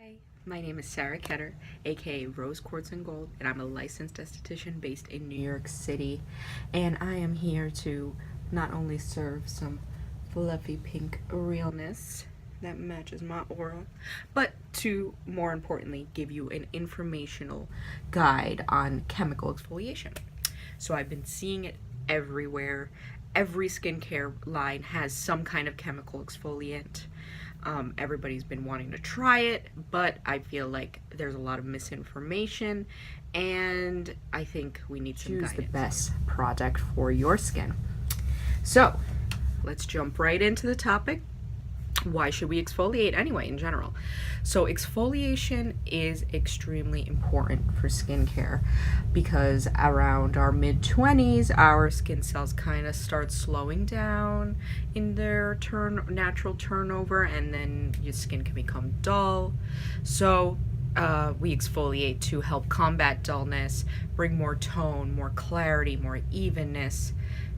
Hi, my name is Sarah Ketter, aka Rose Quartz and Gold, and I'm a licensed esthetician based in New York City. And I am here to not only serve some fluffy pink realness that matches my aura, but to more importantly give you an informational guide on chemical exfoliation. So I've been seeing it everywhere. Every skincare line has some kind of chemical exfoliant. Everybody's been wanting to try it, but I feel like there's a lot of misinformation, and I think we need some guidance. Choose the best product for your skin. So let's jump right into the topic. Why should we exfoliate anyway in general? So exfoliation is extremely important for skincare because around our mid-20s our skin cells kind of start slowing down in their natural turnover, and then your skin can become dull. So we exfoliate to help combat dullness, bring more tone, more clarity, more evenness,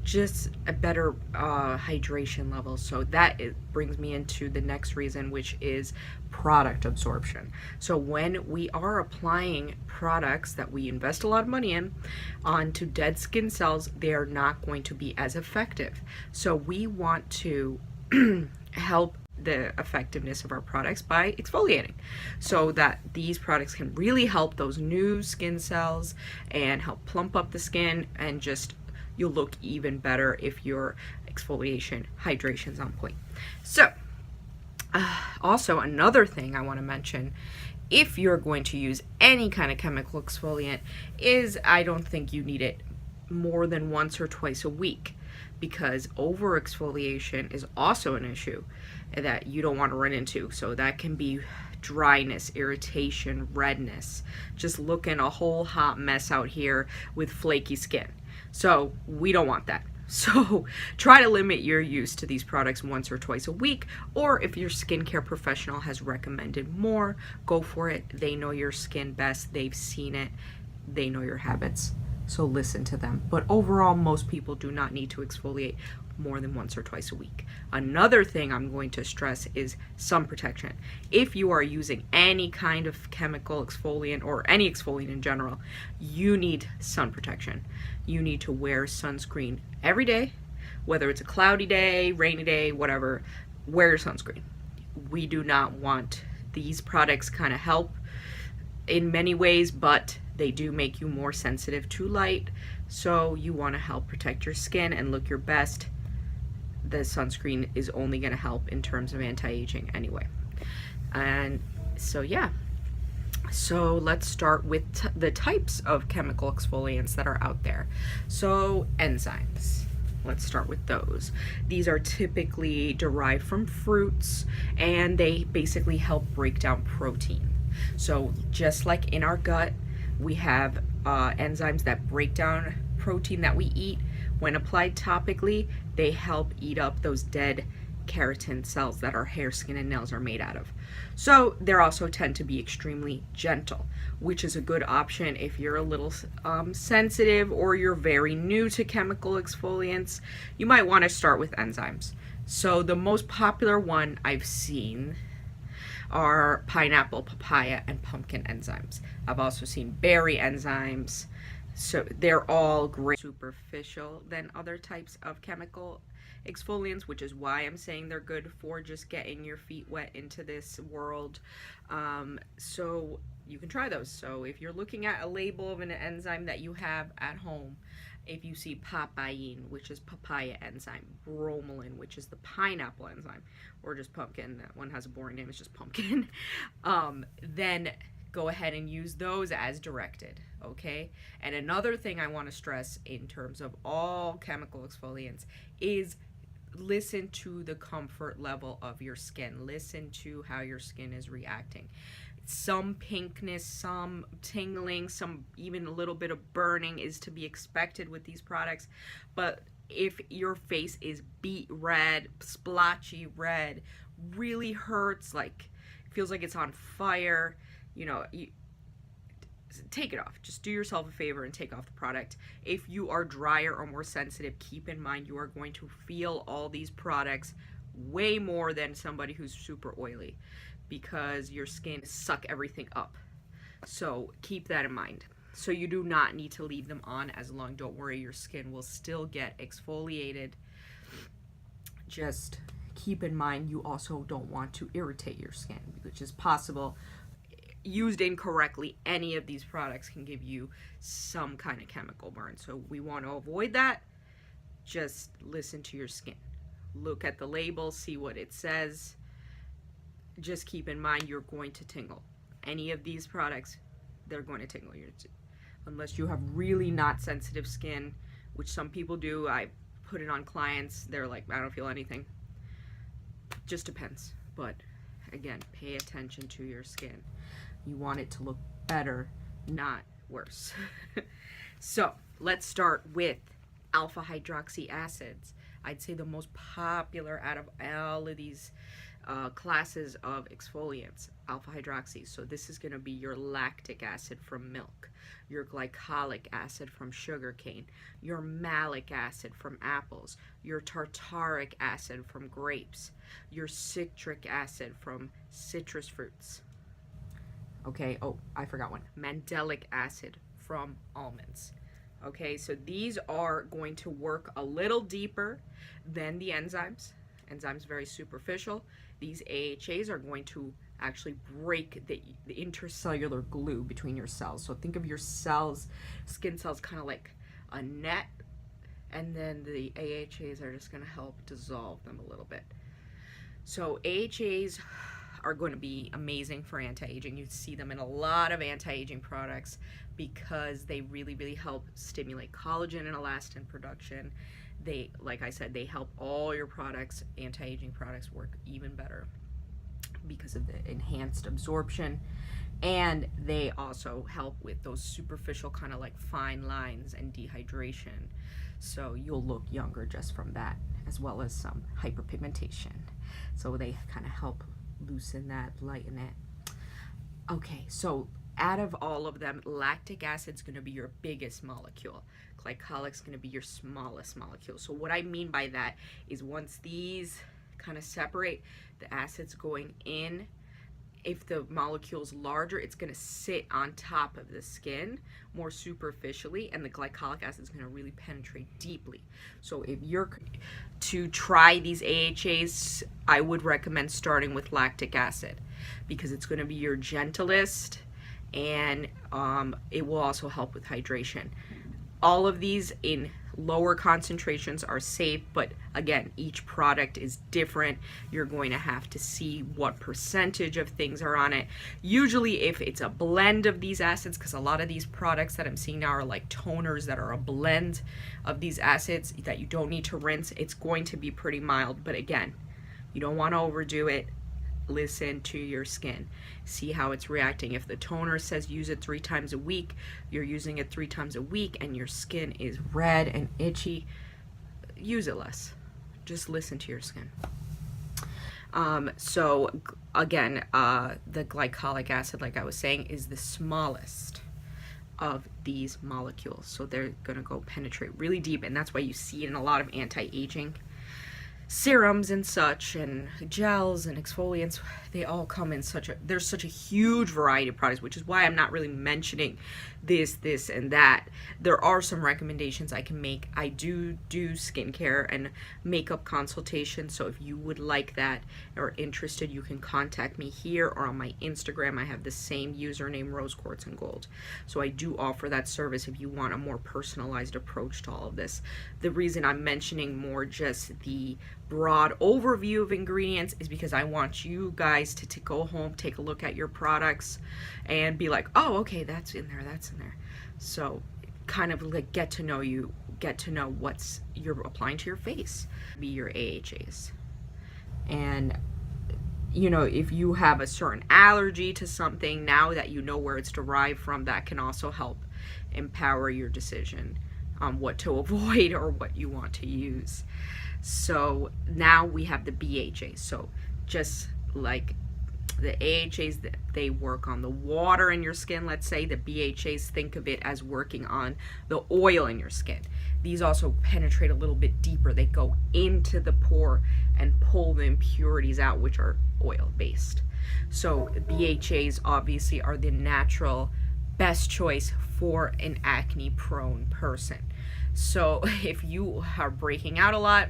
just a better hydration level. So that brings me into the next reason, which is product absorption. So when we are applying products that we invest a lot of money in onto dead skin cells, they are not going to be as effective. So we want to help the effectiveness of our products by exfoliating so that these products can really help those new skin cells and help plump up the skin, and just you'll look even better if your exfoliation hydration's on point. So also another thing I want to mention, if you're going to use any kind of chemical exfoliant, is I don't think you need it more than once or twice a week, because over exfoliation is also an issue that you don't want to run into. So that can be dryness, irritation, redness, just looking a whole hot mess out here with flaky skin. So we don't want that. So try to limit your use to these products once or twice a week, or if your skincare professional has recommended more, go for it. They know your skin best, they've seen it, they know your habits, so listen to them. But overall, most people do not need to exfoliate more than once or twice a week. Another thing I'm going to stress is sun protection. If you are using any kind of chemical exfoliant or any exfoliant in general, you need sun protection. You need to wear sunscreen every day, whether it's a cloudy day, rainy day, whatever. Wear your sunscreen. We do not want these products kind of help in many ways, but they do make you more sensitive to light. So you want to help protect your skin and look your best. The sunscreen is only going to help in terms of anti-aging anyway. And so yeah, so let's start with the types of chemical exfoliants that are out there. So enzymes, let's start with those. These are typically derived from fruits, and they basically help break down protein. So just like in our gut, we have enzymes that break down protein that we eat. When applied topically, they help eat up those dead keratin cells that our hair, skin, and nails are made out of. So they also tend to be extremely gentle, which is a good option if you're a little sensitive or you're very new to chemical exfoliants. You might want to start with enzymes. So the most popular one I've seen are pineapple, papaya, and pumpkin enzymes. I've also seen berry enzymes. So they're all great, superficial than other types of chemical exfoliants, which is why I'm saying they're good for just getting your feet wet into this world. So you can try those. So if you're looking at a label of an enzyme that you have at home, if you see papain, which is papaya enzyme, bromelain, which is the pineapple enzyme, or just pumpkin, that one has a boring name, it's just pumpkin, then go ahead and use those as directed, okay? And another thing I want to stress in terms of all chemical exfoliants is listen to the comfort level of your skin. Listen to how your skin is reacting. Some pinkness, some tingling, some even a little bit of burning is to be expected with these products. But if your face is beet red, splotchy red, really hurts, like feels like it's on fire, take it off. Just do yourself a favor and take off the product. If you are drier or more sensitive, keep in mind you are going to feel all these products way more than somebody who's super oily, because your skin suck everything up. So keep that in mind. So you do not need to leave them on as long. Don't worry, your skin will still get exfoliated. Just keep in mind you also don't want to irritate your skin, which is possible. Used incorrectly, any of these products can give you some kind of chemical burn. So we want to avoid that. Just listen to your skin. Look at the label, see what it says. Just keep in mind you're going to tingle. Any of these products, they're going to tingle you. Unless you have really not sensitive skin, which some people do. I put it on clients, they're like, I don't feel anything. Just depends. But again, pay attention to your skin. You want it to look better, not worse. So let's start with alpha hydroxy acids. I'd say the most popular out of all of these classes of exfoliants, alpha hydroxy. So this is going to be your lactic acid from milk, your glycolic acid from sugarcane, your malic acid from apples, your tartaric acid from grapes, your citric acid from citrus fruits. Okay, oh, I forgot one. Mandelic acid from almonds. Okay, so these are going to work a little deeper than the enzymes. Enzymes very superficial. These AHAs are going to actually break the intercellular glue between your cells. So think of your cells, skin cells, kind of like a net, and then the AHAs are just going to help dissolve them a little bit. So AHAs are going to be amazing for anti-aging. You see them in a lot of anti-aging products because they really, really help stimulate collagen and elastin production. They, like I said, they help all your products, anti-aging products, work even better because of the enhanced absorption. And they also help with those superficial kind of like fine lines and dehydration. So you'll look younger just from that, as well as some hyperpigmentation. So they kind of help loosen that, lighten it. Okay, so out of all of them, lactic acid is going to be your biggest molecule. Glycolic is going to be your smallest molecule. So what I mean by that is once these kind of separate, the acid's going in. If the molecule's larger, it's going to sit on top of the skin more superficially, and the glycolic acid is going to really penetrate deeply. So if you're to try these AHAs, I would recommend starting with lactic acid because it's going to be your gentlest, and it will also help with hydration. All of these in lower concentrations are safe, but again, each product is different. You're going to have to see what percentage of things are on it. Usually if it's a blend of these acids, because a lot of these products that I'm seeing now are like toners that are a blend of these acids that you don't need to rinse, it's going to be pretty mild. But again, you don't want to overdo it. Listen to your skin, see how it's reacting. If the toner says use it 3 times a week, you're using it 3 times a week and your skin is red and itchy, use it less. Just listen to your skin. So again, the glycolic acid, like I was saying, is the smallest of these molecules, so they're gonna go penetrate really deep, and that's why you see it in a lot of anti-aging serums and such, and gels and exfoliants. They all come in there's such a huge variety of products, which is why I'm not really mentioning this and that. There are some recommendations I can make. I do skincare and makeup consultations, so if you would like that or interested, you can contact me here or on my Instagram. I have the same username, Rose Quartz and Gold. So I do offer that service if you want a more personalized approach to all of this. The reason I'm mentioning more just the broad overview of ingredients is because I want you guys to go home, take a look at your products and be like, oh, okay, that's in there, that's in there. So kind of like get to know you, get to know what's you're applying to your face, be your AHAs. And you know, if you have a certain allergy to something, now that you know where it's derived from, that can also help empower your decision on what to avoid or what you want to use. So now we have the BHAs. So just like the AHAs, they work on the water in your skin, let's say. The BHAs, think of it as working on the oil in your skin. These also penetrate a little bit deeper. They go into the pore and pull the impurities out, which are oil based. So BHAs obviously are the natural best choice for an acne prone person. So if you are breaking out a lot,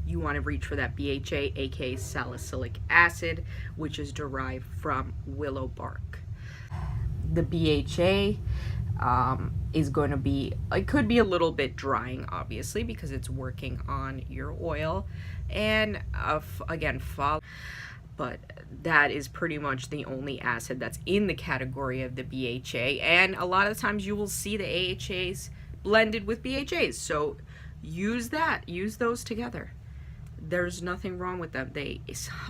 you want to reach for that BHA, aka salicylic acid, which is derived from willow bark. The BHA is going to be, it could be a little bit drying, obviously, because it's working on your oil. And again, but that is pretty much the only acid that's in the category of the BHA. And a lot of times you will see the AHAs blended with BHAs. So use those together. There's nothing wrong with them. A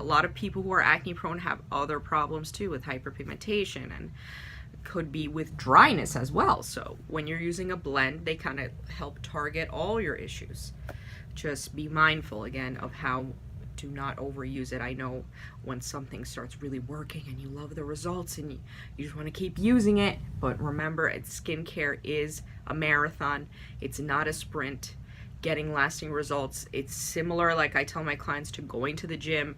lot of people who are acne prone have other problems too, with hyperpigmentation, and could be with dryness as well. So when you're using a blend, they kind of help target all your issues. Just be mindful again of how, do not overuse it. I know when something starts really working and you love the results and you just want to keep using it, but remember, skincare is a marathon. It's not a sprint. Getting lasting results, it's similar, like I tell my clients, to going to the gym.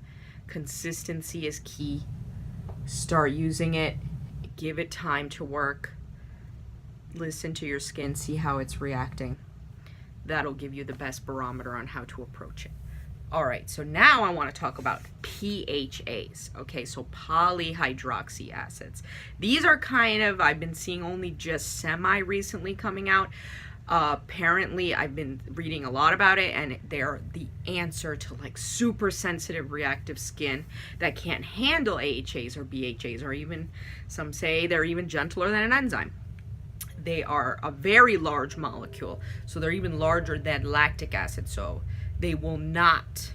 Consistency is key. Start using it, give it time to work, listen to your skin, see how it's reacting. That'll give you the best barometer on how to approach it. All right, so now I want to talk about PHAs. Okay, so polyhydroxy acids. These are kind of, I've been seeing only just semi-recently coming out. Apparently, I've been reading a lot about it, and they're the answer to like super sensitive reactive skin that can't handle AHAs or BHAs, or even some say they're even gentler than an enzyme. They are a very large molecule, so they're even larger than lactic acid, so they will not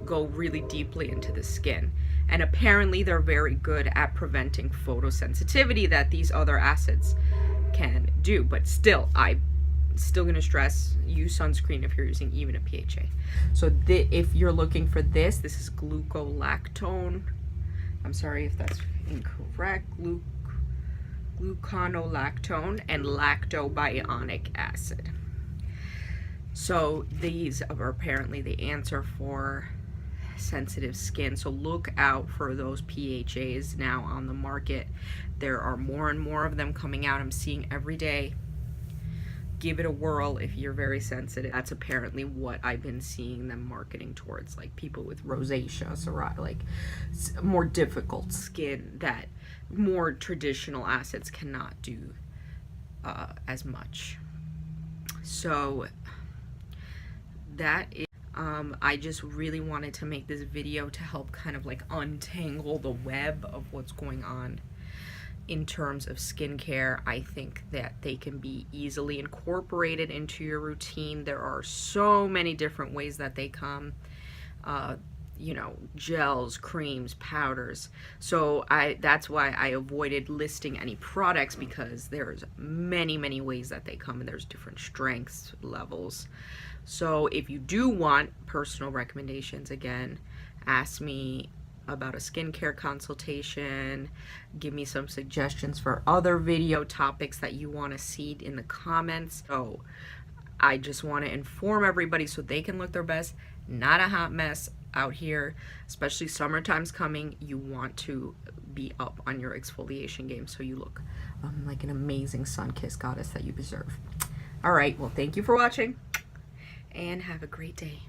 go really deeply into the skin. And apparently they're very good at preventing photosensitivity that these other acids can do. But still, I'm still going to stress, use sunscreen if you're using even a PHA. So if you're looking for this is glucolactone. I'm sorry if that's incorrect. Gluconolactone and lactobionic acid. So these are apparently the answer for sensitive skin. So look out for those PHAs now on the market. There are more and more of them coming out. I'm seeing every day. Give it a whirl if you're very sensitive. That's apparently what I've been seeing them marketing towards, like people with rosacea, psoriasis, like more difficult skin that more traditional acids cannot do as much. So that is, I just really wanted to make this video to help kind of like untangle the web of what's going on in terms of skincare. I think that they can be easily incorporated into your routine. There are so many different ways that they come, you know, gels, creams, powders. So that's why I avoided listing any products, because there's many ways that they come, and there's different strengths levels. So if you do want personal recommendations, again, ask me about a skincare consultation, give me some suggestions for other video topics that you want to see in the comments. So I just want to inform everybody so they can look their best, not a hot mess out here, especially summertime's coming. You want to be up on your exfoliation game so you look like an amazing sun-kissed goddess that you deserve. All right, well, thank you for watching, and have a great day.